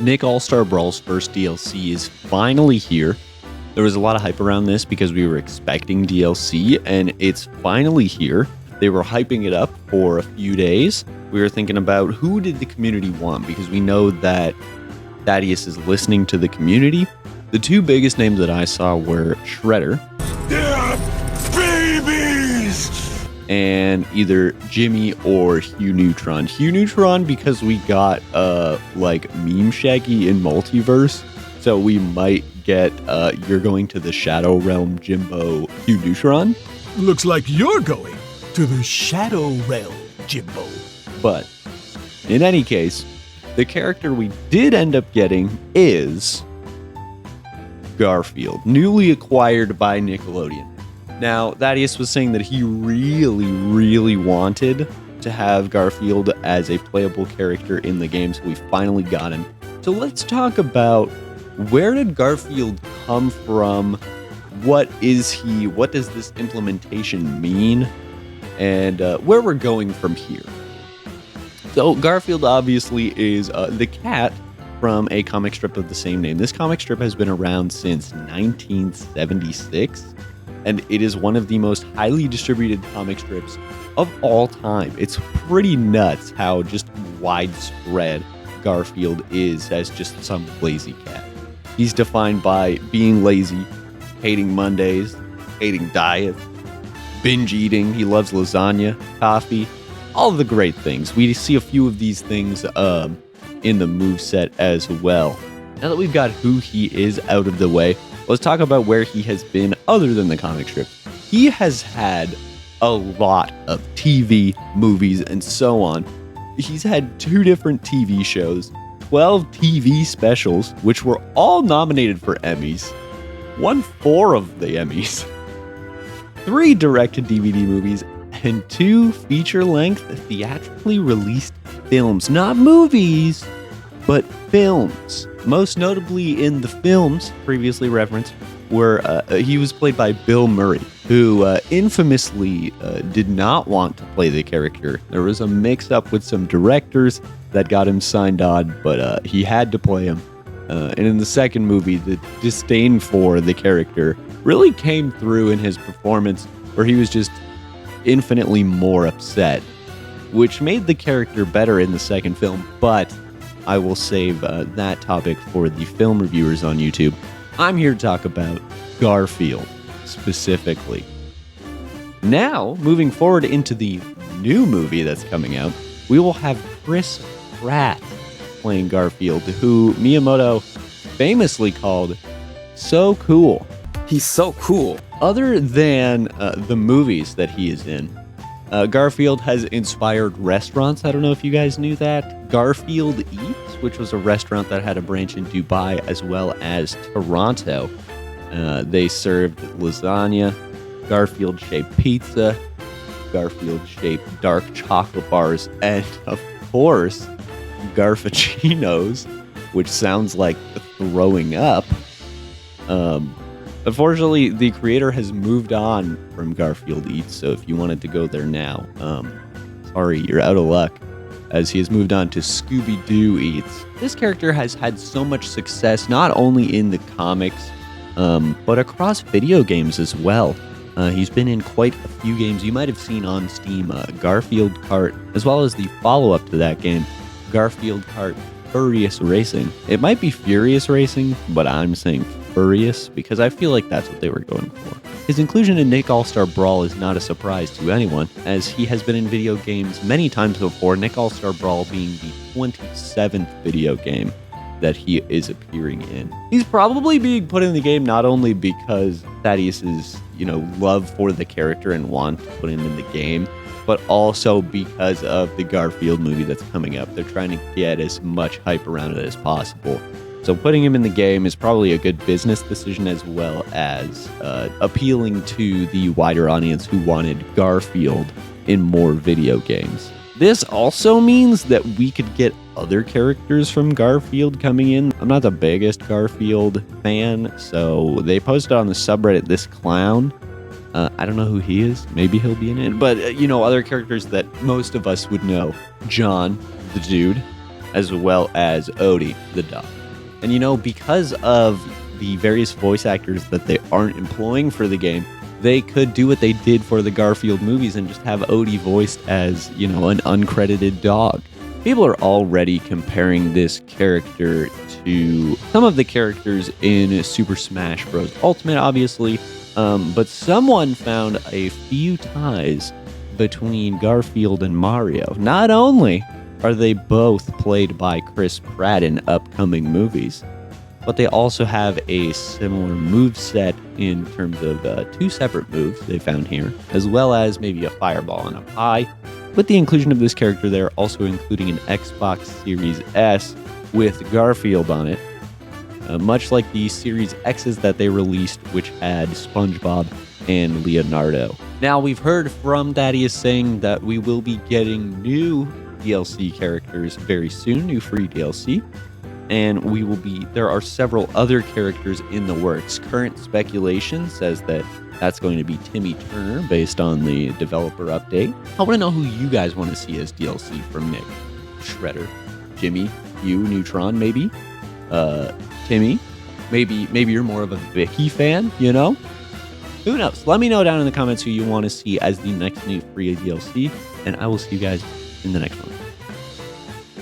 Nick All-Star Brawl's first DLC is finally here. There was a lot of hype around this because we were expecting DLC, and it's finally here. They were hyping it up for a few days. We were thinking about who did the community want, because we know that Thaddeus is listening to the community. The two biggest names that I saw were Shredder. They're babies! And either Jimmy or Hugh Neutron. Hugh Neutron because we got like Meme Shaggy in Multiverse, so we might get You're Going to the Shadow Realm Jimbo Hugh Neutron. Looks like you're going to the Shadow Realm, Jimbo. But in any case, the character we did end up getting is Garfield, newly acquired by Nickelodeon. Now, Thaddeus was saying that he really wanted to have Garfield as a playable character in the game, so we finally got him. So let's talk about, where did Garfield come from? What is he? What does this implementation mean? And where we're going from here. So Garfield obviously is the cat from a comic strip of the same name. This comic strip has been around since 1976. And it is one of the most highly distributed comic strips of all time. It's pretty nuts how just widespread Garfield is as just some lazy cat. He's defined by being lazy, hating Mondays, hating diets, binge eating. He loves lasagna, coffee, all the great things. We see a few of these things in the moveset as well. Now that we've got who he is out of the way, let's talk about where he has been other than the comic strip. He has had a lot of TV, movies, and so on. He's had 2 different TV shows, 12 TV specials, which were all nominated for Emmys, won 4 of the Emmys, 3 direct-to-DVD movies, and 2 feature-length theatrically released films. Not movies, but films. Most notably in the films previously referenced were he was played by Bill Murray, who infamously did not want to play the character. There was a mix-up with some directors that got him signed on, but he had to play him. And in the second movie, the disdain for the character really came through in his performance, where he was just infinitely more upset, which made the character better in the second film, but I will save that topic for the film reviewers on YouTube. I'm here to talk about Garfield specifically. Now, moving forward into the new movie that's coming out, we will have Chris Pratt playing Garfield, who Miyamoto famously called so cool. He's so cool. Other than the movies that he is in, Garfield has inspired restaurants. I don't know if you guys knew that. Garfield Eats, which was a restaurant that had a branch in Dubai as well as Toronto. They served lasagna, Garfield-shaped pizza, Garfield-shaped dark chocolate bars, and of course, Garfuccinos, which sounds like throwing up. Unfortunately, the creator has moved on from Garfield Eats, so if you wanted to go there now, sorry, you're out of luck, as he has moved on to Scooby-Doo Eats. This character has had so much success, not only in the comics, but across video games as well. He's been in quite a few games. You might have seen on Steam Garfield Kart, as well as the follow-up to that game, Garfield Kart Furious Racing. It might be Furious Racing, but I'm saying Furious because I feel like that's what they were going for. His inclusion in Nick All-Star Brawl is not a surprise to anyone, as he has been in video games many times before, Nick All-Star Brawl being the 27th video game that he is appearing in. He's probably being put in the game not only because Thaddeus's, love for the character and want to put him in the game, but also because of the Garfield movie that's coming up. They're trying to get as much hype around it as possible. So putting him in the game is probably a good business decision, as well as appealing to the wider audience who wanted Garfield in more video games. This also means that we could get other characters from Garfield coming in. I'm not the biggest Garfield fan, so they posted on the subreddit this clown. I don't know who he is. Maybe he'll be in it. But, other characters that most of us would know. John, the dude. as well as Odie, the dog. And you know, because of the various voice actors that they aren't employing for the game, they could do what they did for the Garfield movies and just have Odie voiced as, you know, an uncredited dog. People are already comparing this character to some of the characters in Super Smash Bros. Ultimate, obviously, but someone found a few ties between Garfield and Mario. Not only are they both played by Chris Pratt in upcoming movies, but they also have a similar moveset in terms of 2 separate moves they found here, as well as maybe a fireball and a pie. With the inclusion of this character, they're also including an Xbox Series S with Garfield on it, much like the Series X's that they released, which had SpongeBob and Leonardo. Now, we've heard from Thaddeus saying that we will be getting new DLC characters very soon, new free DLC. And there are several other characters in the works. Current speculation says that that's going to be Timmy Turner based on the developer update. I want to know who you guys want to see as DLC from Nick. Shredder, Jimmy, you, Neutron, maybe? Timmy? Maybe you're more of a Vicky fan, you know? Who knows? Let me know down in the comments who you want to see as the next new free DLC, and I will see you guys in the next one.